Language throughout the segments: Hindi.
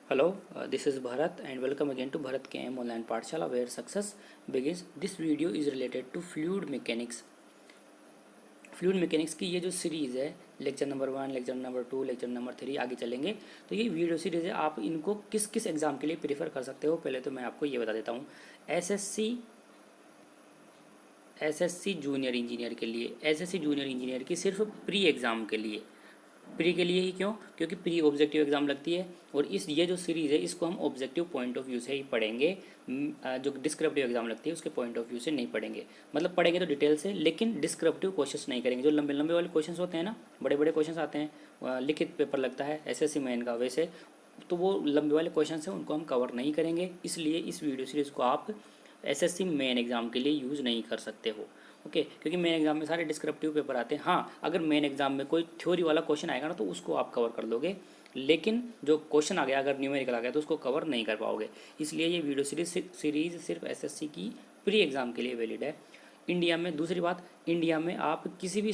Hello, this is Bharat and welcome again to Bharat KM Online Pathshala where success begins. This video is related to fluid mechanics. Fluid mechanics की ये जो सीरीज़ है, lecture number 1, lecture number 2, lecture number 3 आगे चलेंगे। तो ये वीडियो सीरीज़ है, आप इनको किस किस एग्ज़ाम के लिए प्रीफर कर सकते हो। पहले तो मैं आपको ये बता देता हूँ। एसएससी जूनियर इंजीनियर के लिए, एसएससी जूनियर इंजीनियर की सिर्फ प्री एग्ज़ाम के लिए, प्री के लिए ही क्यों? क्योंकि प्री ऑब्जेक्टिव एग्जाम लगती है और ये जो सीरीज़ है इसको हम ऑब्जेक्टिव पॉइंट ऑफ व्यू से ही पढ़ेंगे। जो डिस्क्रिप्टिव एग्जाम लगती है उसके पॉइंट ऑफ व्यू से नहीं पढ़ेंगे। मतलब पढ़ेंगे तो डिटेल से, लेकिन डिस्क्रिप्टिव क्वेश्चंस नहीं करेंगे। जो लंबे लंबे वाले क्वेश्चंस होते हैं ना, बड़े बड़े क्वेश्चंस आते हैं, लिखित पेपर लगता है एसएससी मेन का, वैसे तो वो लंबे वाले क्वेश्चन हैं उनको हम कवर नहीं करेंगे। इसलिए इस वीडियो सीरीज़ को आप एसएससी मेन एग्ज़ाम के लिए यूज़ नहीं कर सकते हो। ओके, क्योंकि मेन एग्जाम में सारे डिस्क्रिप्टिव पेपर आते हैं। हाँ, अगर मेन एग्जाम में कोई थ्योरी वाला क्वेश्चन आएगा ना तो उसको आप कवर कर लोगे, लेकिन जो क्वेश्चन आ गया अगर न्यूमेरिकल आ गया तो उसको कवर नहीं कर पाओगे। इसलिए ये वीडियो सीरीज़ सिर्फ एसएससी की प्री एग्ज़ाम के लिए वैलिड है। इंडिया में दूसरी बात, इंडिया में आप किसी भी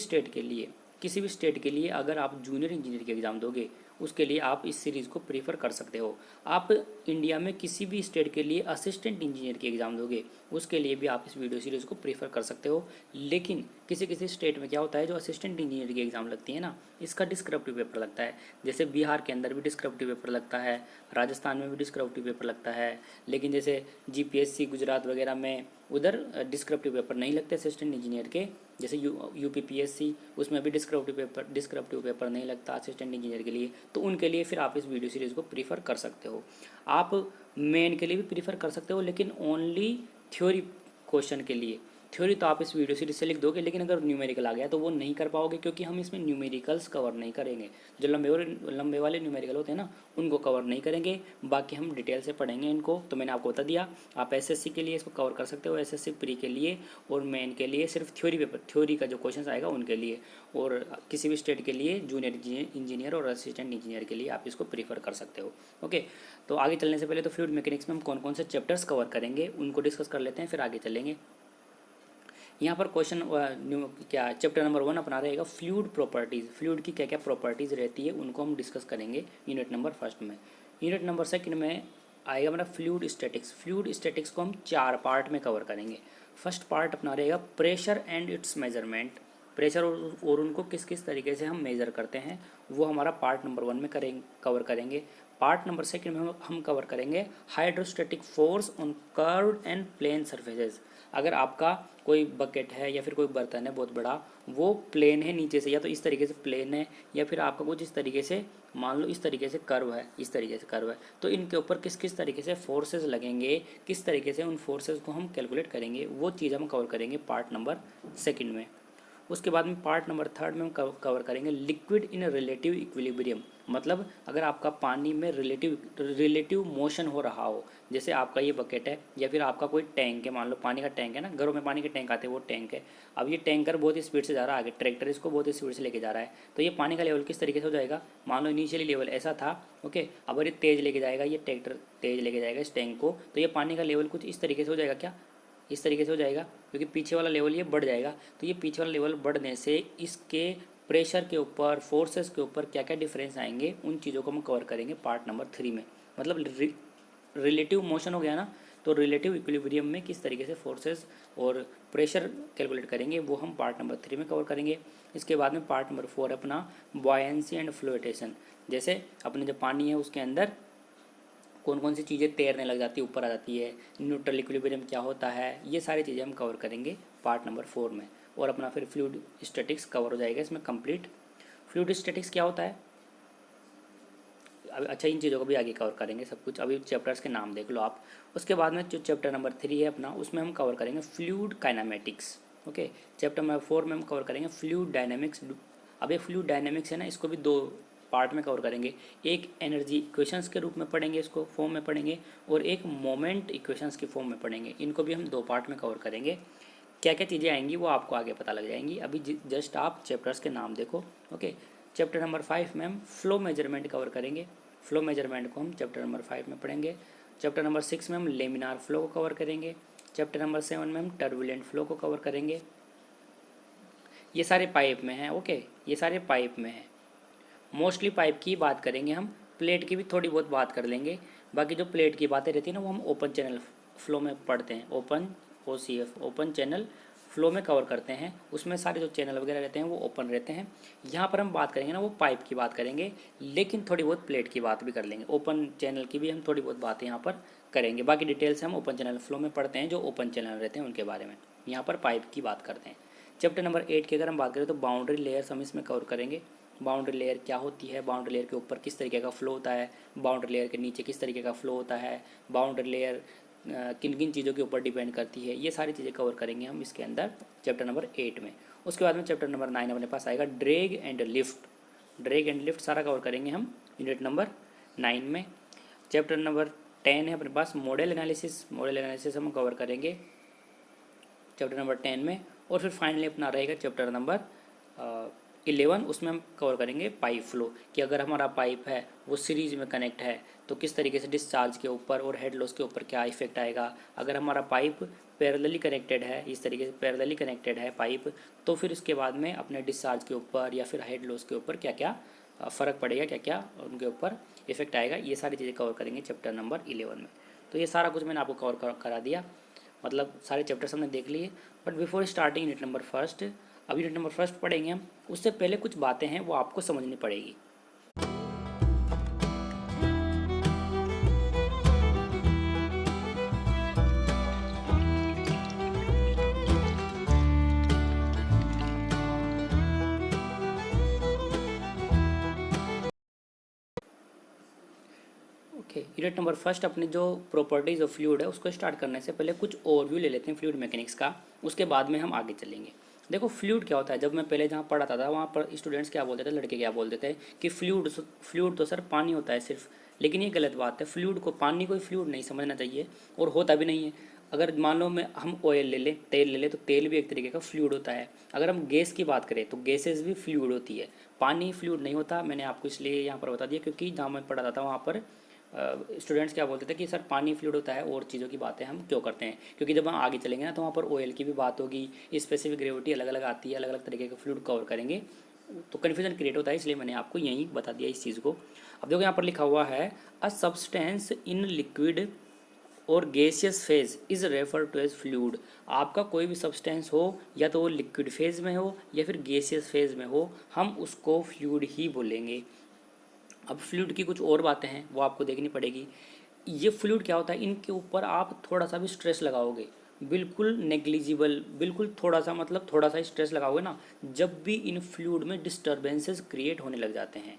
स्टेट के लिए अगर आप जूनियर इंजीनियर की एग्ज़ाम दोगे उसके लिए आप इस सीरीज़ को प्रीफर कर सकते हो। आप इंडिया में किसी भी स्टेट के लिए असिस्टेंट इंजीनियर की एग्ज़ाम दोगे उसके लिए भी आप इस वीडियो सीरीज़ को प्रीफर कर सकते हो। लेकिन किसी किसी स्टेट में क्या होता है, जो असिस्टेंट इंजीनियर की एग्ज़ाम लगती है ना, इसका डिस्क्रिप्टिव पेपर लगता है। जैसे बिहार के अंदर भी डिस्क्रिप्टिव पेपर लगता है, राजस्थान में भी डिस्क्रिप्टिव पेपर लगता है। लेकिन जैसे जीपीएससी गुजरात वगैरह में उधर डिस्क्रिप्टिव पेपर नहीं लगते असिस्टेंट इंजीनियर के। जैसे यूपीपीएससी, उसमें भी डिस्क्रिप्टिव पेपर नहीं लगता असिस्टेंट इंजीनियर के लिए। तो उनके लिए फिर आप इस वीडियो सीरीज़ को प्रीफर कर सकते हो। आप मेन के लिए भी प्रीफर कर सकते हो, लेकिन ओनली थ्योरी क्वेश्चन के लिए। थ्योरी तो आप इस वीडियो सीरीज से लिख दोगे, लेकिन अगर न्यूमेरिकल आ गया तो वो नहीं कर पाओगे, क्योंकि हम इसमें न्यूमेरिकल्स कवर नहीं करेंगे। जो लंबे वाले न्यूमेरिकल होते हैं ना, उनको कवर नहीं करेंगे। बाकी हम डिटेल से पढ़ेंगे इनको। तो मैंने आपको बता दिया, आप एसएससी के लिए इसको कवर कर सकते हो, एसएससी प्री के लिए और मेन के लिए सिर्फ थ्योरी का जो क्वेश्चन आएगा उनके लिए। और किसी भी स्टेट के लिए जूनियर इंजीनियर और असिस्टेंट इंजीनियर के लिए आप इसको प्रीफर कर सकते हो। ओके, तो आगे चलने से पहले तो फ्लूइड मैकेनिक्स में हम कौन कौन से चैप्टर्स कवर करेंगे उनको डिस्कस कर लेते हैं, फिर आगे चलेंगे। यहाँ पर क्वेश्चन क्या चैप्टर नंबर 1 अपना रहेगा फ्लूइड प्रॉपर्टीज़। फ्लूइड की क्या क्या प्रॉपर्टीज़ रहती है उनको हम डिस्कस करेंगे यूनिट नंबर फर्स्ट में। यूनिट नंबर सेकंड में आएगा हमारा फ्लूइड स्टैटिक्स। फ्लूइड स्टैटिक्स को हम 4 पार्ट में कवर करेंगे। फर्स्ट पार्ट अपना रहेगा pressure and it's measurement. Pressure और उनको किस किस तरीके से हम मेज़र करते हैं वो हमारा पार्ट नंबर 1 में कवर करेंगे। पार्ट नंबर सेकंड में हम कवर करेंगे hydrostatic force on curved and plane surfaces. अगर आपका कोई बकेट है या फिर कोई बर्तन है बहुत बड़ा, वो प्लेन है नीचे से, या तो इस तरीके से प्लेन है, या फिर आपका कुछ इस तरीके से, मान लो इस तरीके से कर्व है, इस तरीके से कर्व है, तो इनके ऊपर किस किस तरीके से फोर्सेस लगेंगे, किस तरीके से उन फोर्सेस को हम कैलकुलेट करेंगे, वो चीज़ हम कवर करेंगे पार्ट नंबर सेकंड में। उसके बाद में पार्ट नंबर थर्ड में हम कवर करेंगे लिक्विड इन रिलेटिव इक्विलिब्रियम। मतलब अगर आपका पानी में रिलेटिव मोशन हो रहा हो, जैसे आपका ये बकेट है या फिर आपका कोई टैंक है, मान लो पानी का टैंक है ना, घरों में पानी के टैंक आते हैं, वो टैंक है। अब ये टैंकर बहुत ही स्पीड से जा रहा है आगे, ट्रैक्टर इसको बहुत ही स्पीड से लेके जा रहा है, तो ये पानी का लेवल किस तरीके से हो जाएगा। मान लो इनिशियली लेवल ऐसा था, ओके, अब ये तेज़ लेके जाएगा, ये ट्रैक्टर तेज़ लेके जाएगा इस टैंक को, तो ये पानी का लेवल कुछ इस तरीके से हो जाएगा। क्या इस तरीके से हो जाएगा, क्योंकि पीछे वाला लेवल ये बढ़ जाएगा। तो ये पीछे वाला लेवल बढ़ने से इसके प्रेशर के ऊपर, फोर्सेस के ऊपर क्या क्या डिफरेंस आएंगे, उन चीज़ों को हम कवर करेंगे पार्ट नंबर 3 में। मतलब रिलेटिव मोशन हो गया ना, तो रिलेटिव इक्विलिब्रियम में किस तरीके से फोर्सेस और प्रेशर कैलकुलेट करेंगे वो हम पार्ट नंबर 3 में कवर करेंगे। इसके बाद में पार्ट नंबर 4 अपना बॉयंसी एंड फ्लोटेशन। जैसे अपने जो पानी है उसके अंदर कौन कौन सी चीज़ें तैरने लग जाती है, ऊपर आ जाती है, न्यूट्रल इक्विलिब्रियम क्या होता है, ये सारी चीज़ें हम कवर करेंगे पार्ट नंबर 4 में। और अपना फिर फ्लूइड स्टैटिक्स कवर हो जाएगा इसमें कंप्लीट। फ्लूइड स्टैटिक्स क्या होता है, अब अच्छा इन चीज़ों को भी आगे कवर करेंगे सब कुछ। अभी चैप्टर्स के नाम देख लो आप। उसके बाद में जो चैप्टर नंबर 3 है अपना, उसमें हम कवर करेंगे fluid kinematics. Okay, chapter number 4 में हम कवर करेंगे फ्लूइड डायनेमिक्स। अब ये फ्लूइड डायनेमिक्स है ना, इसको भी 2 पार्ट में कवर करेंगे। एक एनर्जी इक्वेशंस के रूप में पढ़ेंगे, इसको फॉर्म में पढ़ेंगे, और एक मोमेंट इक्वेशंस की फॉर्म में पढ़ेंगे। इनको भी हम 2 पार्ट में कवर करेंगे। क्या क्या चीज़ें आएंगी वो आपको आगे पता लग जाएंगी, अभी जस्ट आप चैप्टर्स के नाम देखो। ओके, चैप्टर नंबर 5 में हम फ्लो मेजरमेंट कवर करेंगे। फ्लो मेजरमेंट को हम चैप्टर नंबर 5 में पढ़ेंगे। चैप्टर नंबर 6 में हम लेमिनार फ्लो को कवर करेंगे। चैप्टर नंबर 7 में हम टर्बुलेंट फ्लो को कवर करेंगे। ये सारे पाइप में हैं। ओके, ये सारे पाइप में हैं। मोस्टली पाइप की बात करेंगे हम प्लेट की भी थोड़ी बहुत बात कर लेंगे। बाकी जो प्लेट की बातें रहती है ना वो हम ओपन चैनल फ्लो में पढ़ते हैं, open OCF open channel flow में कवर करते हैं। उसमें सारे जो चैनल वगैरह रहते हैं वो ओपन रहते हैं। यहाँ पर हम बात करेंगे ना वो पाइप की बात करेंगे, लेकिन थोड़ी बहुत प्लेट की बात भी कर लेंगे। ओपन चैनल की भी हम थोड़ी बहुत बातें यहाँ पर करेंगे। बाकी डिटेल्स हम ओपन चैनल फ्लो में पढ़ते हैं, जो ओपन चैनल रहते हैं उनके बारे में। यहाँ पर पाइप की बात करते हैं। चैप्टर नंबर 8 की अगर हम बात करें तो बाउंड्री लेयर्स हम इसमें कवर करेंगे। बाउंड्री लेयर क्या होती है, बाउंड्री लेयर के ऊपर किस तरीके का फ्लो होता है, बाउंड्री लेयर के नीचे किस तरीके का फ्लो होता है, बाउंड्री लेयर किन किन चीज़ों के ऊपर डिपेंड करती है, ये सारी चीज़ें कवर करेंगे हम इसके अंदर चैप्टर नंबर 8 में। उसके बाद में चैप्टर नंबर 9 अपने पास आएगा, drag and lift. Drag and lift सारा कवर करेंगे हम यूनिट नंबर 9 में। चैप्टर नंबर 10 है अपने पास, मॉडल एनालिसिस। मॉडल एनालिसिस हम कवर करेंगे चैप्टर नंबर 10 में। और फिर फाइनली अपना रहेगा चैप्टर नंबर 11, उसमें हम कवर करेंगे पाइप फ्लो, कि अगर हमारा पाइप है वो सीरीज में कनेक्ट है तो किस तरीके से डिस्चार्ज के ऊपर और हेड लॉस के ऊपर क्या इफेक्ट आएगा। अगर हमारा पाइप पैरेलली कनेक्टेड है, इस तरीके से पैरेलली कनेक्टेड है पाइप, तो फिर इसके बाद में अपने डिस्चार्ज के ऊपर या फिर हेड लॉस के ऊपर क्या क्या फ़र्क पड़ेगा, क्या क्या उनके ऊपर इफेक्ट आएगा, ये सारी चीज़ें कवर करेंगे चैप्टर नंबर 11 में। तो ये सारा कुछ मैंने आपको कवर करा दिया, मतलब सारे चैप्टर्स हमने देख लिए। But before starting unit number first, अब यूनिट नंबर फर्स्ट पढ़ेंगे हम, उससे पहले कुछ बातें हैं वो आपको समझनी पड़ेगी। ओके, यूनिट नंबर फर्स्ट अपने जो प्रॉपर्टीज़ ऑफ फ्लूइड है उसको स्टार्ट करने से पहले कुछ ओवरव्यू ले लेते हैं फ्लूइड मैकेनिक्स का, उसके बाद में हम आगे चलेंगे। देखो फ्लूइड क्या होता है, जब मैं पहले जहाँ पढ़ाता था वहाँ पर स्टूडेंट्स क्या बोलते थे, लड़के क्या बोलते थे कि फ्लूइड तो सर पानी होता है सिर्फ, लेकिन ये गलत बात है। फ्लूइड को पानी कोई फ्लूइड नहीं समझना चाहिए, और होता भी नहीं है। अगर मान लो हम ऑयल ले लें, तेल ले लें, तो तेल भी एक तरीके का फ्लूइड होता है। अगर हम गैस की बात करें तो गैसेस भी फ्लूइड होती है, पानी फ्लूइड नहीं होता। मैंने आपको इसलिए यहाँ पर बता दिया क्योंकि जहाँ मैं पढ़ाता था वहाँ पर स्टूडेंट्स क्या बोलते थे कि सर पानी फ्लूइड होता है, और चीज़ों की बातें हम क्यों करते हैं, क्योंकि जब हम आगे चलेंगे ना तो वहाँ पर ऑयल की भी बात होगी, स्पेसिफिक ग्रेविटी अलग अलग आती है, अलग अलग तरीके के फ्लूइड कवर करेंगे, तो कन्फ्यूजन क्रिएट होता है, इसलिए मैंने आपको यहीं बता दिया इस चीज़ को। अब देखो यहाँ पर लिखा हुआ है, अ सब्सटेंस इन लिक्विड और gaseous phase is refer to as fluid. आपका कोई भी सब्सटेंस हो, या तो वो लिक्विड फेज में हो या फिर गैसियस फेज में हो, हम उसको फ्लूइड ही बोलेंगे। अब फ्लूइड की कुछ और बातें हैं वो आपको देखनी पड़ेगी। ये फ्लूइड क्या होता है, इनके ऊपर आप थोड़ा सा भी स्ट्रेस लगाओगे, बिल्कुल नेग्लिजिबल, बिल्कुल थोड़ा सा, मतलब थोड़ा सा स्ट्रेस लगाओगे ना, जब भी इन फ्लूइड में डिस्टर्बेंसेस क्रिएट होने लग जाते हैं।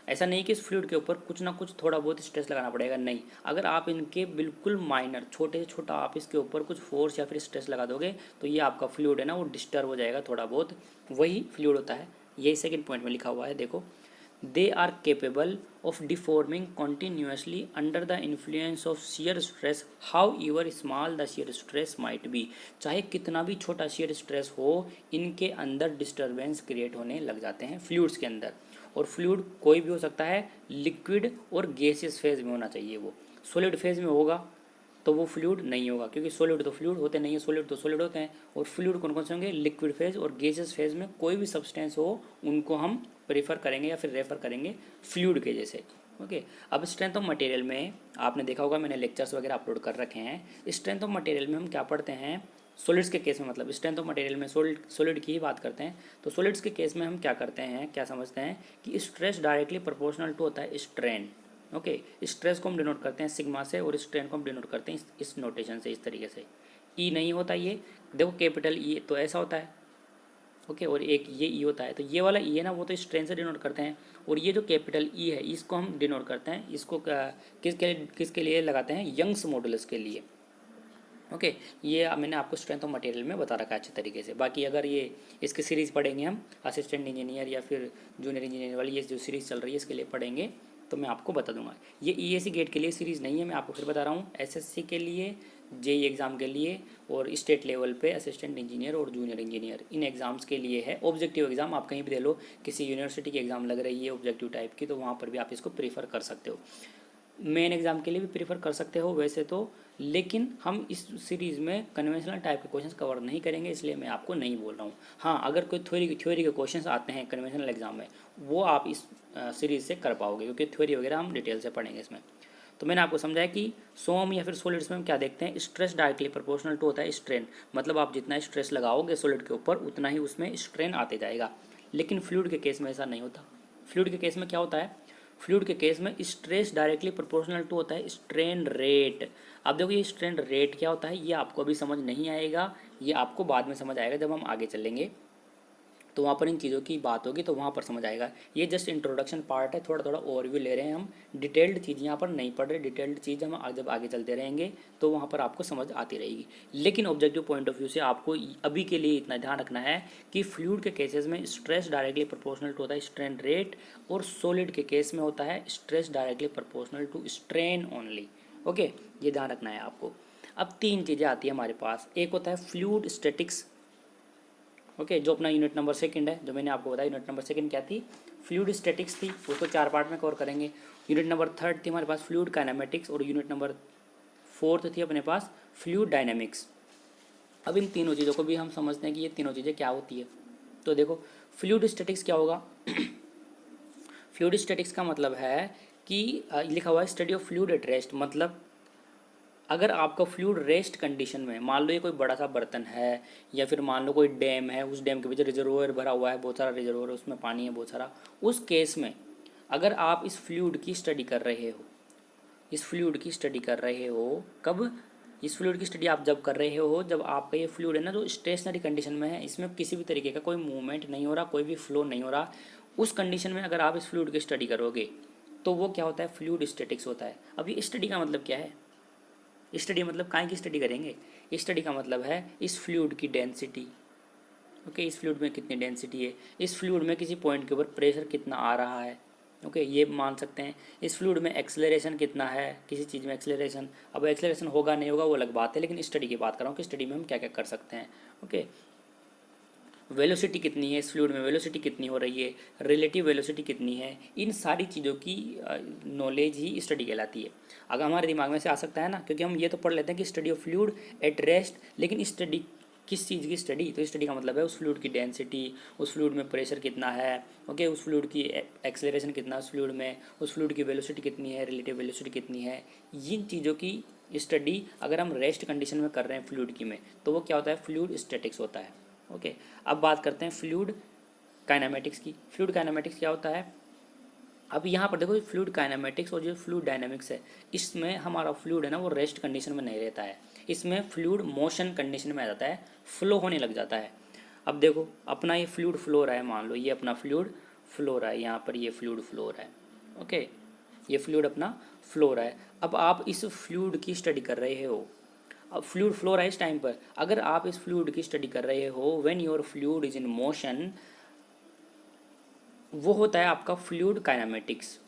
ऐसा नहीं कि इस फ्लूइड के ऊपर कुछ ना कुछ थोड़ा बहुत स्ट्रेस लगाना पड़ेगा, नहीं। अगर आप इनके बिल्कुल माइनर, छोटे से छोटा आप इसके ऊपर कुछ फोर्स या फिर स्ट्रेस लगा दोगे तो ये आपका फ्लूइड है ना वो डिस्टर्ब हो जाएगा थोड़ा बहुत, वही फ्लूइड होता है। यही सेकंड पॉइंट में लिखा हुआ है, देखो, they are capable of deforming continuously under the influence of shear stress however small the shear stress might be। चाहे कितना भी छोटा shear stress हो, इनके अंदर डिस्टर्बेंस क्रिएट होने लग जाते हैं फ्लूइड्स के अंदर। और फ्लूइड कोई भी हो सकता है, लिक्विड और गैसियस फेज में होना चाहिए। वो सॉलिड फेज में होगा तो वो फ्लूइड नहीं होगा, क्योंकि सॉलिड तो फ्लूइड होते नहीं है, सॉलिड तो सॉलिड होते हैं। और फ्लूइड कौन कौन से होंगे, लिक्विड फेज और गैसियस फेज में कोई भी सब्सटेंस हो उनको हम प्रेफर करेंगे या फिर रेफर करेंगे फ्लूइड के जैसे। ओके, अब स्ट्रेंथ ऑफ मटेरियल में आपने देखा होगा, मैंने लेक्चर्स वगैरह अपलोड कर रखे हैं। स्ट्रेंथ ऑफ मटेरियल में हम क्या पढ़ते हैं, सॉलिड्स के केस में, मतलब स्ट्रेंथ ऑफ मटेरियल में सॉलिड की ही बात करते हैं। तो सॉलिड्स के केस में हम क्या करते हैं, क्या समझते हैं कि स्ट्रेस डायरेक्टली प्रोपोर्शनल टू होता है स्ट्रेन। ओके, स्ट्रेस को हम डिनोट करते हैं सिग्मा से, और स्ट्रेन को हम डिनोट करते हैं इस नोटेशन से, इस तरीके से। ई नहीं होता ये, देखो कैपिटल ई तो ऐसा होता है, ओके, और एक ये ई होता है, तो ये वाला ई है ना वो तो स्ट्रेन से डिनोट करते हैं। और ये जो कैपिटल ई है इसको हम डिनोट करते हैं, इसको किसके लिए लगाते हैं, यंग्स मॉडुलस के लिए। ओके, ये मैंने आपको स्ट्रेंथ ऑफ मटेरियल में बता रखा है अच्छे तरीके से। बाकी अगर ये इसकी सीरीज़ पढ़ेंगे हम, असिस्टेंट इंजीनियर या फिर जूनियर इंजीनियर वाली ये जो सीरीज़ चल रही है इसके लिए पढ़ेंगे तो मैं आपको बता दूंगा। ये ईएसी गेट के लिए सीरीज़ नहीं है, मैं आपको फिर बता रहा हूँ, एसएससी के लिए, जेई एग्ज़ाम के लिए, और स्टेट लेवल पे असिस्टेंट इंजीनियर और जूनियर इंजीनियर, इन एग्ज़ाम्स के लिए है। ऑब्जेक्टिव एग्ज़ाम आप कहीं भी दे लो, किसी यूनिवर्सिटी की एग्ज़ाम लग रही है ऑब्जेक्टिव टाइप की, तो वहाँ पर भी आप इसको प्रीफर कर सकते हो। मेन एग्ज़ाम के लिए भी प्रीफर कर सकते हो वैसे तो, लेकिन हम इस सीरीज़ में कन्वेंशनल टाइप के क्वेश्चंस कवर नहीं करेंगे, इसलिए मैं आपको नहीं बोल रहा हूँ। हाँ, अगर कोई थ्योरी के क्वेश्चंस आते हैं कन्वेंशनल एग्जाम में, वो आप इस सीरीज़ से कर पाओगे, क्योंकि थ्योरी वगैरह हम डिटेल से पढ़ेंगे इसमें। तो मैंने आपको समझाया कि सोम या फिर सॉलिड्स में हम क्या देखते हैं, स्ट्रेस डायरेक्टली प्रोपोर्शनल टू होता है स्ट्रेन, मतलब आप जितना स्ट्रेस लगाओगे सॉलिड के ऊपर उतना ही उसमें स्ट्रेन आते जाएगा। लेकिन फ्लूइड के केस में ऐसा नहीं होता। फ्लूइड के केस में क्या होता है, फ्लूइड के केस में स्ट्रेस डायरेक्टली प्रोपोर्शनल टू होता है स्ट्रेन रेट। अब देखो ये स्ट्रेन रेट क्या होता है, ये आपको अभी समझ नहीं आएगा, ये आपको बाद में समझ आएगा जब हम आगे चलेंगे, तो वहाँ पर इन चीज़ों की बात होगी तो वहाँ पर समझ आएगा। ये जस्ट इंट्रोडक्शन पार्ट है, थोड़ा थोड़ा ओवरव्यू ले रहे हैं हम, डिटेल्ड चीज़ यहाँ पर नहीं पढ़ रहे। डिटेल्ड चीज़ हम जब आगे चलते रहेंगे तो वहाँ पर आपको समझ आती रहेगी। लेकिन ऑब्जेक्टिव पॉइंट ऑफ व्यू से आपको अभी के लिए इतना ध्यान रखना है कि फ्लूइड के केसेस में स्ट्रेस डायरेक्टली प्रोपोर्शनल टू होता है स्ट्रेन रेट, और सॉलिड के केस में होता है stress directly proportional to strain only. Okay, ये ध्यान रखना है आपको। अब तीन चीज़ें आती है हमारे पास, एक होता है फ्लूइड स्टैटिक्स। ओके, जो अपना यूनिट नंबर सेकंड है, जो मैंने आपको बताया यूनिट नंबर सेकंड क्या थी, फ्लूइड स्टैटिक्स थी, उसको 4 पार्ट में कवर करेंगे। यूनिट नंबर थर्ड थी हमारे पास फ्लूइड काइनेमेटिक्स, और यूनिट नंबर फोर्थ थी अपने पास फ्लूइड डायनेमिक्स। अब इन तीनों चीज़ों को भी हम समझते हैं कि ये तीनों चीज़ें क्या होती है। तो देखो फ्लूइड स्टैटिक्स क्या होगा। फ्लूइड स्टैटिक्स का मतलब है कि लिखा हुआ है study of fluid at rest, मतलब अगर आपका फ्लूइड रेस्ट कंडीशन में, मान लो ये कोई बड़ा सा बर्तन है, या फिर मान लो कोई डैम है, उस डैम के पीछे रिजर्वोयर भरा हुआ है, बहुत सारा रिजर्वोयर है, उसमें पानी है बहुत सारा, उस केस में अगर आप इस फ्लूइड की स्टडी कर रहे हो, इस फ्लूइड की स्टडी कर रहे हो, कब, इस फ्लूइड की स्टडी आप जब कर रहे हो जब आपका ये फ्लूइड है ना जो स्टेशनरी कंडीशन में है, इसमें किसी भी तरीके का कोई मूवमेंट नहीं हो रहा, कोई भी फ्लो नहीं हो रहा, उस कंडीशन में अगर आप इस फ्लूइड की स्टडी करोगे तो वो क्या होता है, फ्लूइड स्टैटिक्स होता है। अब ये स्टडी का मतलब क्या है, स्टडी मतलब काय की स्टडी करेंगे, स्टडी का मतलब है इस फ्लूइड की डेंसिटी। ओके, इस फ्लूइड में कितनी डेंसिटी है, इस फ्लूइड में किसी पॉइंट के ऊपर प्रेशर कितना आ रहा है। ओके, ये मान सकते हैं इस फ्लूइड में एक्सेलरेशन कितना है, किसी चीज़ में एक्सेलरेशन। अब एक्सेलरेशन होगा नहीं होगा वो अलग बात है, लेकिन स्टडी की बात कर रहा हूँ कि स्टडी में हम क्या क्या कर सकते हैं। ओके, वेलोसिटी कितनी है, इस फ्लूइड में वेलोसिटी कितनी हो रही है, रिलेटिव वेलोसिटी कितनी है, इन सारी चीज़ों की नॉलेज ही स्टडी कहलाती है। अगर हमारे दिमाग में से आ सकता है ना, क्योंकि हम ये तो पढ़ लेते हैं कि study of fluid at rest, लेकिन स्टडी किस चीज़ की स्टडी, तो स्टडी का मतलब है उस फ्लूइड की डेंसिटी, उस फ्लूइड में प्रेशर कितना है, ओके, उस फ्लूइड की एक्सेलरेशन कितना है उस फ्लूइड में, उस फ्लूइड की वेलोसिटी कितनी है, रिलेटिव वेलोसिटी कितनी है, इन चीज़ों की स्टडी अगर हम रेस्ट कंडीशन में कर रहे हैं फ्लूइड की में, तो वो क्या होता है, फ्लूइड स्टैटिक्स होता है। ओके, अब बात करते हैं फ्लूइड काइनेमेटिक्स की। फ्लूइड काइनेमेटिक्स क्या होता है, अब यहाँ पर देखो फ्लूइड काइनेमेटिक्स और जो फ्लूइड डायनामिक्स है, इसमें हमारा फ्लूइड है ना वो रेस्ट कंडीशन में नहीं रहता है, इसमें फ्लूइड मोशन कंडीशन में आ जाता है, फ्लो होने लग जाता है। अब देखो अपना ये फ्लूइड फ्लो रहा है, मान लो ये अपना फ्लूइड फ्लो रहा है, यहाँ पर ये फ्लूइड फ्लो रहा है। ओके, ये फ्लूइड अपना फ्लो रहा है। अब आप इस फ्लूइड की स्टडी कर रहे हो, अब फ्लूइड फ्लो रहा है इस टाइम पर, अगर आप इस फ्लूइड की स्टडी कर रहे हो, when your fluid is in motion, वो होता है आपका फ्लूइड काइनेमेटिक्स।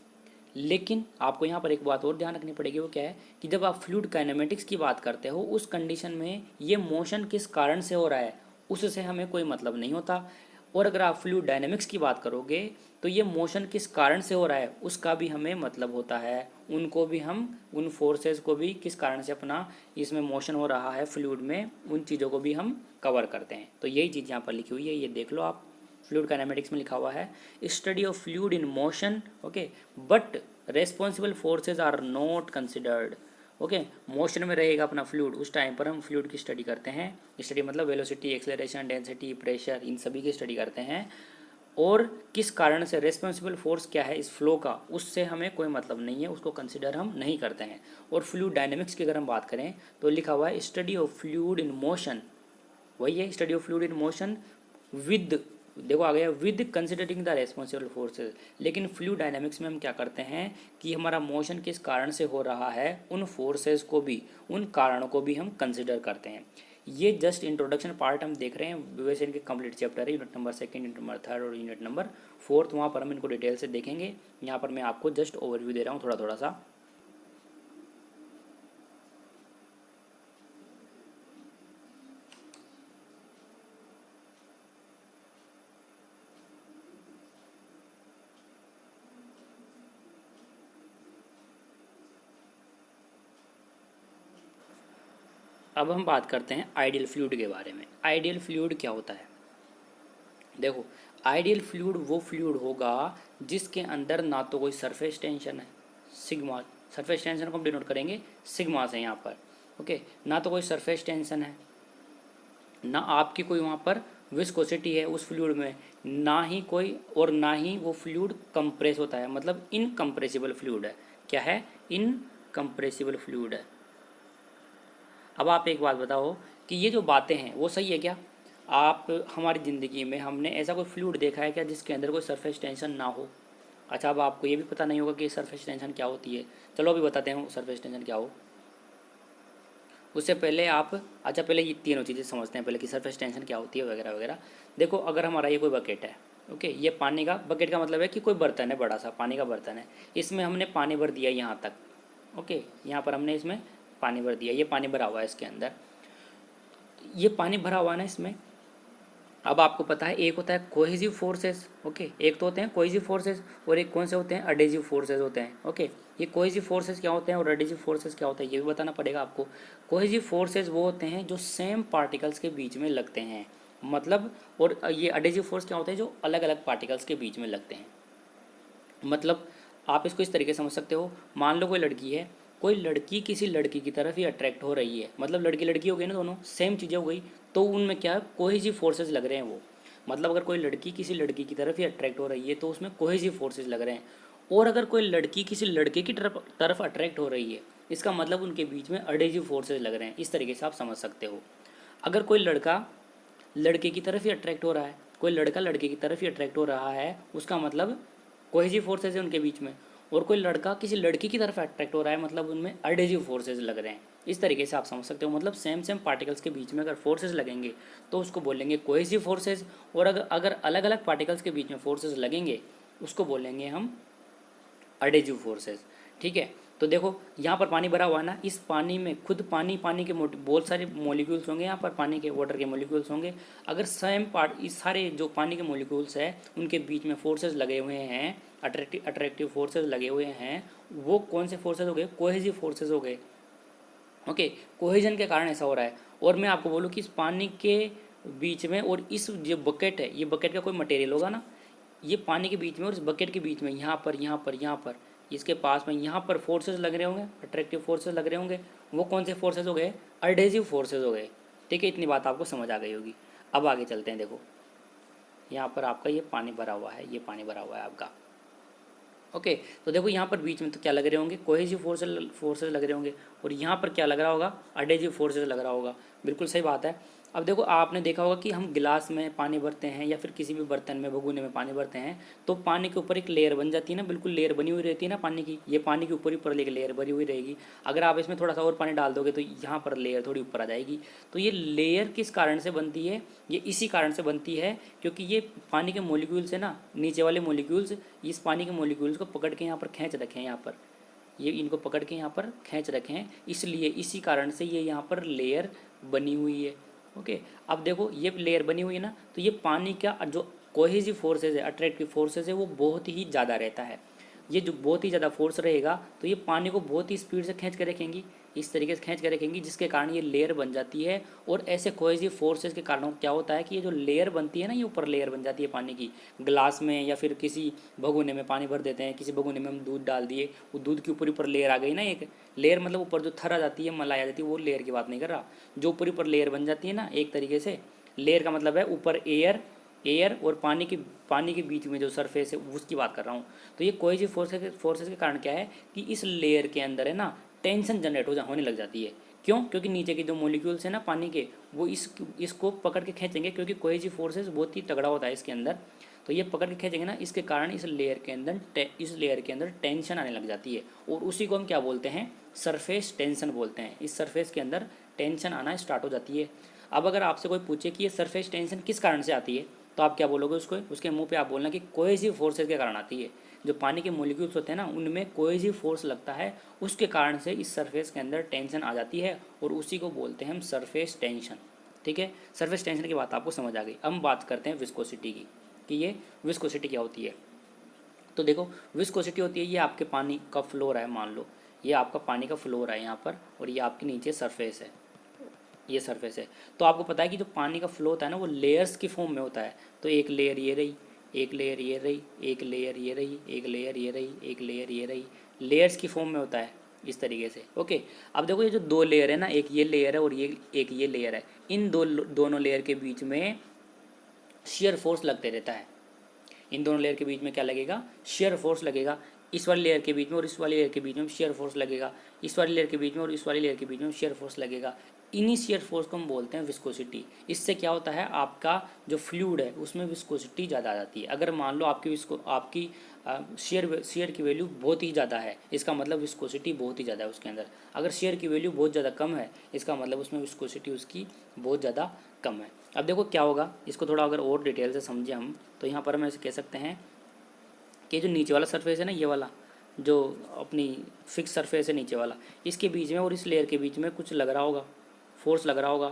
लेकिन आपको यहाँ पर एक बात और ध्यान रखनी पड़ेगी, वो क्या है कि जब आप फ्लूइड काइनेमेटिक्स की बात करते हो उस कंडीशन में ये मोशन किस कारण से हो रहा है उससे हमें कोई मतलब नहीं होता, और अगर आप फ्लूइड डायनेमिक्स की बात करोगे तो ये मोशन किस कारण से हो रहा है उसका भी हमें मतलब होता है, उनको भी हम, उन फोर्सेस को भी किस कारण से अपना इसमें मोशन हो रहा है फ्लूइड में, उन चीज़ों को भी हम कवर करते हैं। तो यही चीज़ यहाँ पर लिखी हुई है, ये देख लो आप, फ्लूइड काइनेमेटिक्स में लिखा हुआ है study of fluid in motion. Okay, but responsible forces are not considered. Okay, motion में रहेगा अपना फ्लूइड, उस टाइम पर हम फ्लूइड की स्टडी करते हैं। स्टडी मतलब वेलोसिटी, एक्सेलरेशन, डेंसिटी, प्रेशर, इन सभी की स्टडी करते हैं, और किस कारण से रेस्पॉन्सिबल फोर्स क्या है इस फ्लो का, उससे हमें कोई मतलब नहीं है, उसको कंसिडर हम नहीं करते हैं। और फ्लूइड डायनेमिक्स की अगर हम बात करें तो लिखा हुआ है study of fluid in motion, वही है study of fluid in motion with, देखो आ गया with considering the responsible forces. लेकिन फ्लूइड डायनामिक्स में हम क्या करते हैं कि हमारा मोशन किस कारण से हो रहा है उन फोर्सेज को भी, उन कारणों को भी हम कंसिडर करते हैं। ये जस्ट इंट्रोडक्शन पार्ट हम देख रहे हैं, वैसे इनके कंप्लीट चैप्टर है, unit number second, unit number third और यूनिट नंबर फोर्थ, वहाँ पर हम इनको डिटेल से देखेंगे। यहाँ पर मैं आपको जस्ट ओवरव्यू दे रहा हूँ थोड़ा थोड़ा सा। अब हम बात करते हैं आइडियल फ्लूइड के बारे में। आइडियल फ्लूइड क्या होता है? देखो, आइडियल फ्लूइड वो फ्लूइड होगा जिसके अंदर ना तो कोई सरफेस टेंशन है, सिग्मा, सरफेस टेंशन को हम डिनोट करेंगे सिग्मा से यहाँ पर, ओके। ना तो कोई सरफेस टेंशन है, ना आपकी कोई वहाँ पर विस्कोसिटी है उस फ्लूइड में, ना ही कोई, और ना ही वो फ्लूइड कंप्रेस होता है, मतलब इनकम्प्रेसिबल फ्लूइड है। क्या है? इनकम्प्रेसिबल फ्लूइड है। अब आप एक बात बताओ कि ये जो बातें हैं वो सही है क्या? आप हमारी ज़िंदगी में हमने ऐसा कोई फ्लूइड देखा है क्या जिसके अंदर कोई सरफेस टेंशन ना हो? अच्छा, अब आपको ये भी पता नहीं होगा कि सरफेस टेंशन क्या होती है। चलो अभी बताते हैं सरफेस टेंशन क्या हो। उससे पहले आप, अच्छा पहले ये तीनों चीज़ें समझते हैं पहले कि सरफेस टेंशन क्या होती है वगैरह वगैरह। देखो, अगर हमारा ये कोई बकेट है, ओके, ये पानी का बकेट का मतलब है कि कोई बर्तन है, बड़ा सा पानी का बर्तन है, इसमें हमने पानी भर दिया यहाँ तक, ओके, यहाँ पर हमने इसमें पानी भर दिया, ये पानी भरा हुआ है इसके अंदर, ये पानी भरा हुआ है ना इसमें। अब आपको पता है एक होता है कोहेसिव फोर्सेस, ओके, एक तो होते हैं कोहेसिव फोर्सेस और एक कौन से होते हैं? अडेसिव फोर्सेस होते हैं, ओके। ये कोहेसिव फोर्सेस क्या होते हैं और अडेसिव फोर्सेस क्या होता है ये भी बताना पड़ेगा आपको। कोहेसिव फोर्सेस वो होते हैं जो सेम पार्टिकल्स के बीच में लगते हैं, मतलब, और ये अडेसिव फोर्स क्या होते हैं? जो अलग अलग पार्टिकल्स के बीच में लगते हैं। मतलब आप इसको इस तरीके से समझ सकते हो, मान लो कोई लड़की है, कोई लड़की किसी लड़की की तरफ ही अट्रैक्ट हो रही है, मतलब लड़की लड़की हो गई ना, दोनों सेम चीज़ें हो गई, तो उनमें क्या कोहेसिव फोर्सेस लग रहे हैं वो। मतलब अगर कोई लड़की किसी लड़की की तरफ ही अट्रैक्ट हो रही है तो उसमें कोहेसिव फोर्सेस लग रहे हैं, और अगर कोई लड़की किसी लड़के की तरफ अट्रैक्ट हो रही है, इसका मतलब उनके बीच में अडेसिव फोर्सेस लग रहे हैं। इस तरीके से आप समझ सकते हो। अगर कोई लड़का लड़के की तरफ ही अट्रैक्ट हो रहा है, कोई लड़का लड़के की तरफ ही अट्रैक्ट हो रहा है, उसका मतलब कोहेसिव फोर्सेज है उनके बीच में। और कोई लड़का किसी लड़की की तरफ अट्रैक्ट हो रहा है, मतलब उनमें अडेसिव फोर्सेज लग रहे हैं। इस तरीके से आप समझ सकते हो, मतलब सेम सेम पार्टिकल्स के बीच में अगर फोर्सेज लगेंगे तो उसको बोलेंगे कोहेसिव फोर्सेज, और अगर अलग अलग पार्टिकल्स के बीच में फोर्सेज लगेंगे उसको बोलेंगे हम अडेसिव फोर्सेस। ठीक है, तो देखो यहाँ पर पानी भरा हुआ है ना, इस पानी में खुद पानी के बहुत सारे मॉलिक्यूल्स होंगे, यहाँ पर पानी के वाटर के मॉलिक्यूल्स होंगे। अगर सेम पार्ट, इस सारे जो पानी के मॉलिक्यूल्स है उनके बीच में फोर्सेस लगे हुए हैं, अट्रैक्टिव फोर्सेस लगे हुए हैं, वो कौन से फोर्सेस हो गए? कोहेसिव फोर्सेस हो गए, ओके। कोहेजन के कारण ऐसा हो रहा है। और मैं आपको बोलूँ कि इस पानी के बीच में और इस जो बकेट है, ये बकेट का कोई मटेरियल होगा ना, ये पानी के बीच में और इस बकेट के बीच में, यहाँ पर इसके पास में यहाँ पर फोर्सेस लग रहे होंगे, अट्रैक्टिव फोर्सेस लग रहे होंगे। वो कौन से फोर्सेस हो गए? अडेसिव फोर्सेस हो गए। ठीक है, इतनी बात आपको समझ आ गई होगी। अब आगे चलते हैं। देखो यहाँ पर आपका ये पानी भरा हुआ है, ये पानी भरा हुआ है आपका, ओके। तो देखो यहाँ पर बीच में तो क्या लग रहे होंगे? कोहेसिव फोर्सेस लग रहे होंगे, और यहाँ पर क्या लग रहा होगा? अडेसिव फोर्सेस लग रहा होगा। बिल्कुल सही बात है। अब देखो, आपने देखा होगा कि हम गिलास में पानी भरते हैं या फिर किसी भी बर्तन में, भगोने में पानी भरते हैं, तो पानी के ऊपर एक लेयर बन जाती है ना, बिल्कुल लेयर बनी हुई रहती है ना पानी की। ये पानी के ऊपर ही ऊपर एक लेयर बनी हुई रहेगी। अगर आप इसमें थोड़ा सा और पानी डाल दोगे तो यहाँ पर लेयर थोड़ी ऊपर आ जाएगी। तो ये लेयर किस कारण से बनती है? ये इसी कारण से बनती है क्योंकि ये पानी के मॉलिक्यूल्स है ना, नीचे वाले मॉलिक्यूल्स इस पानी के मॉलिक्यूल्स को पकड़ के यहाँ पर खींच रखे हैं, यहाँ पर ये इनको पकड़ के यहाँ पर खींच रखे हैं, इसलिए इसी कारण से ये यहाँ पर लेयर बनी हुई है, ओके। अब देखो ये लेयर बनी हुई है ना, तो ये पानी का जो कोहेसिव फोर्सेज है, अट्रैक्टिव फोर्सेज है, वो बहुत ही ज़्यादा रहता है। ये जो बहुत ही ज़्यादा फोर्स रहेगा तो ये पानी को बहुत ही स्पीड से खींच के रखेंगी, इस तरीके से खींच के रखेंगी, जिसके कारण ये लेयर बन जाती है। और ऐसे कोहेसिव फोर्सेस के कारण क्या होता है कि ये जो लेयर बनती है ना, ये ऊपर लेयर बन जाती है पानी की। ग्लास में या फिर किसी भगोने में पानी भर देते हैं, किसी भगोने में हम दूध डाल दिए, वो दूध के ऊपर ऊपर लेयर आ गई ना, एक लेयर मतलब ऊपर जो थर आ जाती है, मलाई आ जाती है, वो लेयर की बात नहीं कर रहा। जो ऊपर ऊपर लेयर बन जाती है ना, एक तरीके से लेयर का मतलब है ऊपर एयर और पानी के बीच में जो सरफेस है उसकी बात कर रहा हूँ। तो ये कोहेसिव फोर्सेस के कारण क्या है कि इस लेयर के अंदर है ना, टेंशन जनरेट होने लग जाती है। क्यों? क्योंकि नीचे के जो मॉलिक्यूल्स हैं ना पानी के, वो इसको पकड़ के खींचेंगे, क्योंकि कोहेसिव फोर्सेस बहुत ही तगड़ा होता है इसके अंदर। तो ये पकड़ के खींचेंगे ना, इसके कारण इस लेयर के अंदर टेंशन आने लग जाती है, और उसी को हम क्या बोलते हैं? सरफेस टेंशन बोलते हैं। इस सरफेस के अंदर टेंशन आना स्टार्ट हो जाती है। अब अगर आपसे कोई पूछे कि ये सरफेस टेंशन किस कारण से आती है, तो आप क्या बोलोगे उसको? उसके मुंह पे आप बोलना कि कोहेसिव फोर्सेस के कारण आती है। जो पानी के मॉलिक्यूल्स होते हैं ना, उनमें कोहेसिव फोर्स लगता है, उसके कारण से इस सरफेस के अंदर टेंशन आ जाती है, और उसी को बोलते हैं हम सरफेस टेंशन। ठीक है, सरफेस टेंशन की बात आपको समझ आ गई। अब हम बात करते हैं विस्कोसिटी की, कि ये विस्कोसिटी क्या होती है। तो देखो, विस्कोसिटी होती है, ये आपके पानी का फ्लो रहा है, मान लो ये आपका पानी का फ्लो रहा है यहाँ पर, और ये आपके नीचे सरफेस है, ये सरफेस है। तो आपको पता है कि जो पानी का फ्लो होता है ना वो लेयर्स की फॉर्म में होता है। तो एक लेयर ये रही, एक लेयर ये रही, एक लेयर ये रही, एक लेयर ये रही, एक लेयर ये रही, लेयर्स की फॉर्म में होता है इस तरीके से। ओके, अब देखो ये जो दो लेयर है ना, एक ये लेयर है और ये एक ये लेयर है, इन दोनों लेयर के बीच में शेयर फोर्स लगते रहता है। इन दोनों लेयर के बीच में क्या लगेगा? शेयर फोर्स लगेगा। इस वाली लेयर के बीच में और इस वाली लेयर के बीच में शेयर फोर्स लगेगा, इस वाली लेयर के बीच में और इस वाली लेयर के बीच में शेयर फोर्स लगेगा। इन्हीं शेयर फोर्स को हम बोलते हैं विस्कोसिटी। इससे क्या होता है, आपका जो फ्लूइड है उसमें विस्कोसिटी ज़्यादा आ जाती है। अगर मान लो आपकी शेयर की वैल्यू बहुत ही ज़्यादा है, इसका मतलब विस्कोसिटी बहुत ही ज़्यादा है उसके अंदर। अगर शेयर की वैल्यू बहुत ज़्यादा कम है, इसका मतलब उसमें विस्कोसिटी उसकी बहुत ज़्यादा कम है। अब देखो क्या होगा, इसको थोड़ा अगर और डिटेल से समझे हम, तो यहाँ पर हम ऐसे कह सकते हैं कि जो नीचे वाला सरफेस है ना, ये वाला जो अपनी फिक्स सरफेस है नीचे वाला, इसके बीच में और इस लेयर के बीच में कुछ लग रहा होगा, फोर्स लग रहा होगा।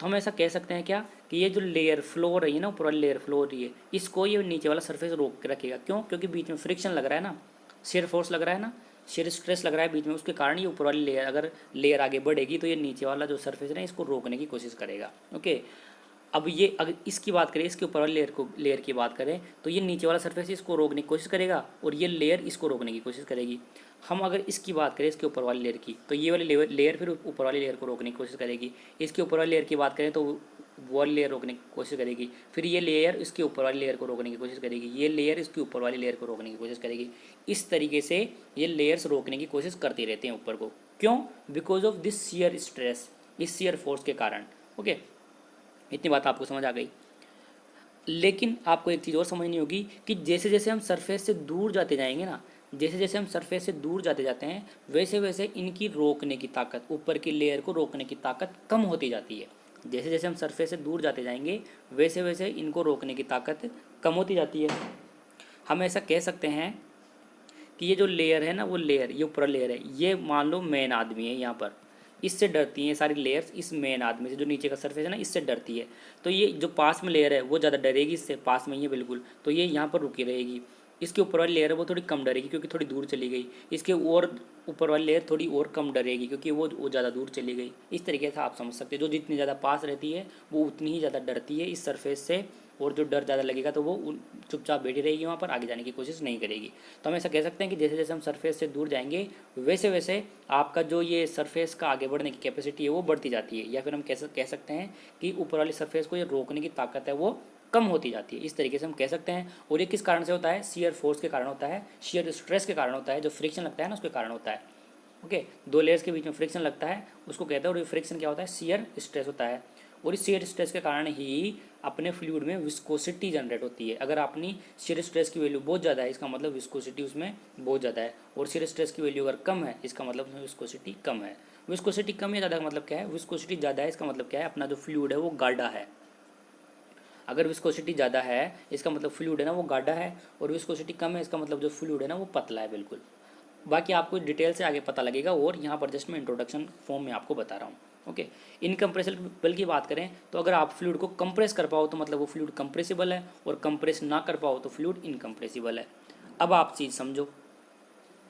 तो हम ऐसा कह सकते हैं क्या, कि ये जो लेयर फ्लो हो रही है ना, ऊपर वाली लेयर फ्लो हो रही है, इसको ये नीचे वाला सरफेस रोक के रखेगा। क्यों? क्योंकि बीच में फ्रिक्शन लग रहा है ना, शेयर फोर्स लग रहा है ना, शेयर स्ट्रेस लग रहा है बीच में, उसके कारण ये ऊपर वाली लेयर, अगर लेयर आगे बढ़ेगी तो ये नीचे वाला जो सरफेस है ना इसको रोकने की कोशिश करेगा। ओके, अब ये अगर इसकी बात करें, इसके ऊपर वाली लेयर की बात करें, तो ये नीचे वाला सरफेस इसको रोकने की कोशिश करेगा और ये लेयर इसको रोकने की कोशिश करेगी। हम अगर इसकी बात करें, इसके ऊपर वाली लेयर की, तो ये वाली लेयर फिर ऊपर वाली लेयर को रोकने की कोशिश करेगी। इसके ऊपर वाली लेयर की बात करें तो वो वाली लेयर रोकने की कोशिश करेगी, फिर ये लेयर इसके ऊपर वाली लेयर को रोकने की कोशिश करेगी, ये लेयर इसके ऊपर वाली लेयर को रोकने की कोशिश करेगी। इस तरीके से ये लेयर्स रोकने की कोशिश करती रहती हैं ऊपर को। क्यों? Because of this shear stress, इस शियर फोर्स के कारण। ओके, इतनी बात आपको समझ आ गई। लेकिन आपको एक चीज़ और समझनी होगी कि जैसे जैसे हम सरफेस से दूर जाते जाएंगे ना, जैसे जैसे हम सरफेस से दूर जाते जाते हैं, वैसे वैसे इनकी रोकने की ताकत, ऊपर की लेयर को रोकने की ताकत कम होती जाती है। जैसे जैसे हम सरफेस से दूर जाते जाएंगे, वैसे वैसे इनको रोकने की ताकत कम होती जाती है। हम ऐसा कह सकते हैं कि ये जो लेयर है ना, वो लेयर, ये ऊपर लेयर है, ये मान लो मेन आदमी है यहाँ पर, इससे डरती हैं सारी लेयर्स, इस मेन आदमी से, जो नीचे का सरफेस है ना इससे डरती है। तो ये जो पास में लेयर है वो ज़्यादा डरेगी इससे, पास में ही है बिल्कुल, तो ये यहाँ पर रुकी रहेगी। इसके ऊपर वाली लेयर है वो थोड़ी कम डरेगी क्योंकि थोड़ी दूर चली गई। इसके और ऊपर वाली लेयर थोड़ी और कम डरेगी क्योंकि वो ज़्यादा दूर चली गई। इस तरीके से आप समझ सकते हैं, जो जितनी ज़्यादा पास रहती है वो उतनी ही ज़्यादा डरती है इस सरफेस से, और जो डर ज़्यादा लगेगा तो वो चुपचाप बैठी रहेगी वहाँ पर, आगे जाने की कोशिश नहीं करेगी। तो हम ऐसा कह सकते हैं कि जैसे जैसे हम सरफेस से दूर जाएंगे, वैसे वैसे आपका जो ये सरफेस का आगे बढ़ने की कैपेसिटी है वो बढ़ती जाती है, या फिर हम कह सकते हैं कि ऊपर वाली सरफेस को ये रोकने की ताकत है वो कम होती जाती है। इस तरीके से हम कह सकते हैं। और ये किस कारण से होता है? शियर फोर्स के कारण होता है, शियर स्ट्रेस के कारण होता है, जो फ्रिक्शन लगता है ना उसके कारण होता है। ओके, दो लेयर्स के बीच में फ्रिक्शन लगता है, उसको कहते हैं, और ये फ्रिक्शन क्या होता है? शियर स्ट्रेस होता है। और इस शियर स्ट्रेस के कारण ही अपने फ्लूइड में विस्कोसिटी जनरेट होती है। अगर अपनी शियर स्ट्रेस की वैल्यू बहुत ज़्यादा है, इसका मतलब विस्कोसिटी उसमें बहुत ज़्यादा है, और शियर स्ट्रेस की वैल्यू अगर कम है, इसका मतलब उसमें विस्कोसिटी कम है। विस्कोसिटी कम या ज़्यादा का मतलब क्या है? विस्कोसिटी ज़्यादा है, इसका मतलब क्या है? अपना जो फ्लूइड है वो गाढ़ा है। अगर विस्कोसिटी ज़्यादा है, इसका मतलब फ्लूइड है ना वो गाढ़ा है, और विस्कोसिटी कम है, इसका मतलब जो फ्लूइड है ना वो पतला है बिल्कुल। बाकी आपको डिटेल से आगे पता लगेगा, और यहाँ पर जस्ट मैं इंट्रोडक्शन फॉर्म में आपको बता रहा हूँ। ओके, इनकम्प्रेसिबल की बात करें तो अगर आप फ्लूइड को कंप्रेस कर पाओ तो मतलब वो फ्लूइड कंप्रेसिबल है, और कंप्रेस ना कर पाओ तो फ्लूइड इनकम्प्रेसिबल है। अब आप चीज़ समझो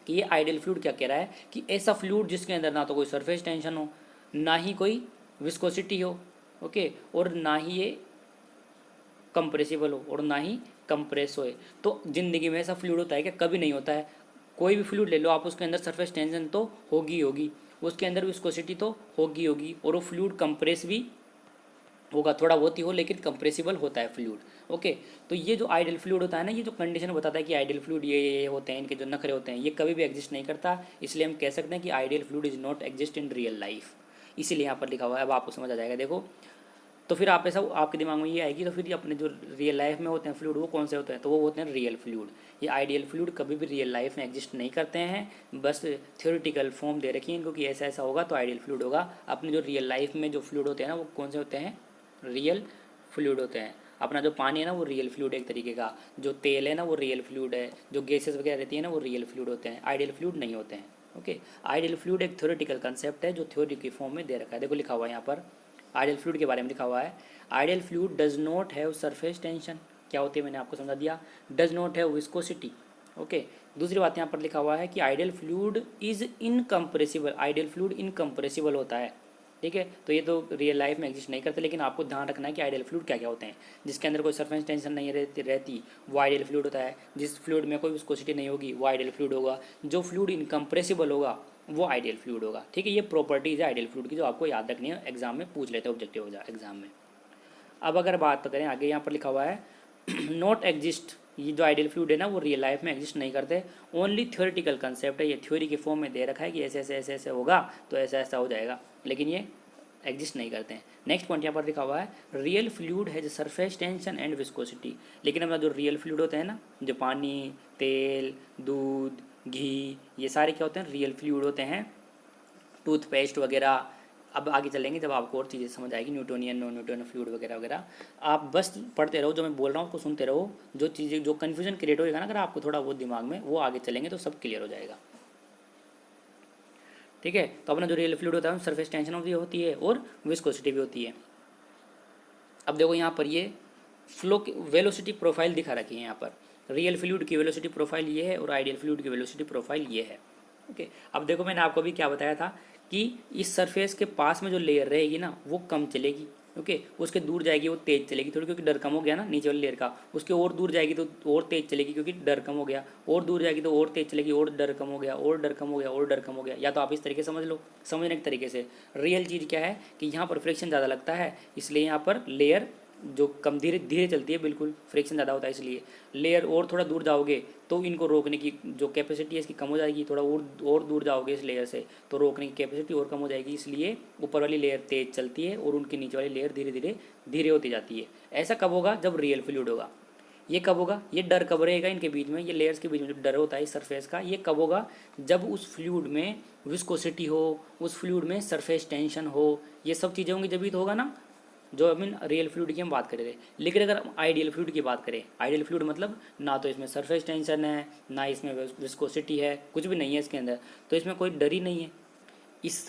कि ये आइडियल फ्लूइड क्या कह रहा है, कि ऐसा फ्लूइड जिसके अंदर ना तो कोई सरफेस टेंशन हो, ना ही कोई विस्कोसिटी हो, ओके, और ना ही ये कंप्रेसिबल हो और ना ही कंप्रेस होए। तो ज़िंदगी में ऐसा फ्लूइड होता है क्या? कभी नहीं होता है। कोई भी फ्लूइड ले लो आप, उसके अंदर सरफेस टेंशन तो होगी होगी, उसके अंदर विस्कोसिटी तो होगी होगी, और वो फ्लूइड कंप्रेस भी होगा, थोड़ा बहुत ही हो लेकिन कंप्रेसिबल होता है फ्लूइड। ओके, तो ये जो आइडियल फ्लूइड होता है ना, ये जो कंडीशन बताता है कि आइडियल फ्लूइड ये होते हैं, इनके जो नखरे होते हैं, ये कभी भी एग्जिस्ट नहीं करता। इसलिए हम कह सकते हैं कि ideal fluid is not exist in real life. इसीलिए यहाँ पर लिखा हुआ है, अब आपको समझ आ जाएगा। देखो, तो फिर आप ऐसा आपके दिमाग में ये आएगी, तो फिर ये अपने जो रियल लाइफ में होते हैं फ्लूइड वो कौन से होते हैं? तो वो होते हैं रियल फ्लूइड। ये आइडियल फ्लूइड कभी भी रियल लाइफ में एग्जिस्ट नहीं करते हैं, बस थ्योरेटिकल फॉर्म दे रखी है इनको कि ऐसा ऐसा होगा तो आइडियल फ्लूइड होगा। अपने जो रियल लाइफ में जो फ्लूइड होते हैं ना वो कौन से होते हैं? रियल फ्लूइड होते हैं। अपना जो पानी है ना वो रियल फ्लूइड एक तरीके का, जो तेल है ना वो रियल फ्लूइड है, जो गैसेस वगैरह रहती है ना वो रियल फ्लूइड होते हैं, आइडियल फ्लूइड नहीं होते हैं। ओके, आइडियल फ्लूइड एक थ्योरेटिकल कंसेप्ट है जो थ्योरी की फॉर्म में दे रखा है। देखो लिखा हुआ है यहाँ पर, आइडियल फ्लूइड के बारे में लिखा हुआ है, ideal fluid does not have surface tension. क्या होती है मैंने आपको समझा दिया, does not have viscosity. Okay, दूसरी बात यहाँ पर लिखा हुआ है कि ideal fluid is incompressible, ideal fluid incompressible होता है। ठीक है। तो ये तो रियल लाइफ में एग्जिस्ट नहीं करते, लेकिन आपको ध्यान रखना है कि आइडियल फ्लूइड क्या क्या होते हैं। जिसके अंदर कोई सरफेस टेंशन नहीं रहती वो आइडियल फ्लूइड होता है। जिस फ्लूइड में कोई विस्कोसिटी नहीं होगी वो आइडियल फ्लूइड होगा। जो फ्लूइड इनकम्प्रेसिबल होगा वो आइडियल फ्लूइड होगा। ठीक है, ये प्रॉपर्टीज है आइडियल फ्लूइड की जो आपको याद रखनी है, एग्जाम में पूछ लेते हैं ऑब्जेक्टिव एग्जाम में। अब अगर बात करें आगे, यहाँ पर लिखा हुआ है नॉट एग्जिस्ट, ये जो आइडियल फ्लूइड है ना वो रियल लाइफ में एग्जिस्ट नहीं करते, ओनली थ्योरेटिकल कंसेप्ट है। ये थ्योरी के फॉर्म में दे रखा है कि ऐसे ऐसे ऐसे ऐसे होगा तो ऐसा ऐसा हो जाएगा, लेकिन ये एग्जिस्ट नहीं करते हैं। नेक्स्ट पॉइंट यहाँ पर लिखा हुआ है real fluid has surface tension and viscosity. लेकिन अपना जो रियल फ्लूइड होते हैं ना, जो पानी, तेल, दूध, घी, ये सारे क्या होते हैं, रियल फ्लूइड होते हैं। टूथपेस्ट वगैरह, अब आगे चलेंगे जब आपको और चीज़ें समझ आएगी, न्यूटोनियन, नॉन न्यूटोनियन फ्लूइड वगैरह वगैरह। आप बस पढ़ते रहो, जो मैं बोल रहा हूँ उसको सुनते रहो। जो चीज़ें जो कन्फ्यूजन क्रिएट होएगा ना अगर आपको थोड़ा बहुत दिमाग में, वो आगे चलेंगे तो सब क्लियर हो जाएगा। ठीक है, तो अपना जो रियल फ्लूइड होता है सरफेस टेंशन भी होती है और विस्कोसिटी भी होती है। अब देखो यहाँ पर ये फ्लो की वेलोसिटी प्रोफाइल दिखा रखी है यहाँ पर। रियल फ्लूइड की वेलोसिटी प्रोफाइल ये है और आइडियल फ्लूइड की वेलोसिटी प्रोफाइल ये है। ओके, अब देखो मैंने आपको अभी क्या बताया था कि इस सरफेस के पास में जो लेयर रहेगी ना वो कम चलेगी। ओके, उसके दूर जाएगी वो तेज चलेगी थोड़ी, क्योंकि डर कम हो गया ना नीचे वाली लेयर का। उसके और दूर जाएगी तो और तेज चलेगी क्योंकि डर कम हो गया, और दूर जाएगी तो और तेज चलेगी, और डर कम हो गया, और डर कम हो गया, और डर कम हो गया। या तो आप इस तरीके से समझ लो, समझने के तरीके से रियल चीज़ क्या है कि यहाँ पर फ्रिक्शन ज़्यादा लगता है, इसलिए यहाँ पर लेयर जो कम धीरे धीरे चलती है, बिल्कुल फ्रिक्शन ज़्यादा होता है इसलिए लेयर। और थोड़ा दूर जाओगे तो इनको रोकने की जो कैपेसिटी है इसकी कम हो जाएगी, थोड़ा और दूर जाओगे इस लेयर से तो रोकने की कैपेसिटी और कम हो जाएगी, इसलिए ऊपर वाली लेयर तेज चलती है और उनकी नीचे वाली लेयर धीरे धीरे धीरे होती जाती है। ऐसा कब होगा, जब रियल फ्लूइड होगा। ये कब होगा, ये डर कब रहेगा इनके बीच में, ये लेयर्स के बीच में जो डर होता है इस सरफेस का, ये कब होगा, जब उस फ्लूइड में विस्कोसिटी हो, उस फ्लूइड में सरफेस टेंशन हो, ये सब चीज़ें होंगी जब ही तो होगा ना, जो आई मीन रियल फ्लूइड की हम बात कर रहे थे। लेकिन अगर हम आइडियल फ्लूइड की बात करें, आइडियल फ्लूइड मतलब ना तो इसमें सरफेस टेंशन है, ना इसमें विस्कोसिटी है, कुछ भी नहीं है इसके अंदर, तो इसमें कोई डर ही नहीं है। इस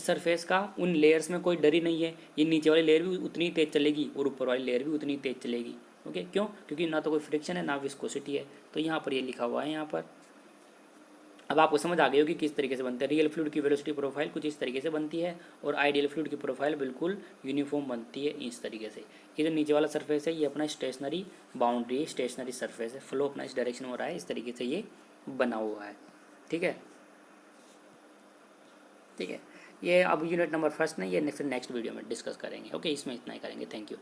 सरफेस का उन लेयर्स में कोई डर ही नहीं है। ये नीचे वाली लेयर भी उतनी तेज चलेगी और ऊपर वाली लेयर भी उतनी तेज चलेगी। ओके, क्यों, क्योंकि ना तो कोई फ्रिक्शन है ना विस्कोसिटी है। तो यहाँ पर ये लिखा हुआ है यहाँ पर। अब आपको समझ आ गई होगी किस तरीके से बनते हैं। रियल फ्लूइड की वेलोसिटी प्रोफाइल कुछ इस तरीके से बनती है और आइडियल फ्लूइड की प्रोफाइल बिल्कुल यूनिफॉर्म बनती है इस तरीके से। ये जो नीचे वाला सरफेस है ये अपना स्टेशनरी बाउंड्री है, स्टेशनरी सरफेस है, फ्लो अपना इस डायरेक्शन में हो रहा है, इस तरीके से ये बना हुआ है। ठीक है, ठीक है। ये अब यूनिट नंबर फर्स्ट नहीं, ये फिर नेक्स्ट वीडियो में डिस्कस करेंगे। ओके, इसमें इतना ही करेंगे। Thank you.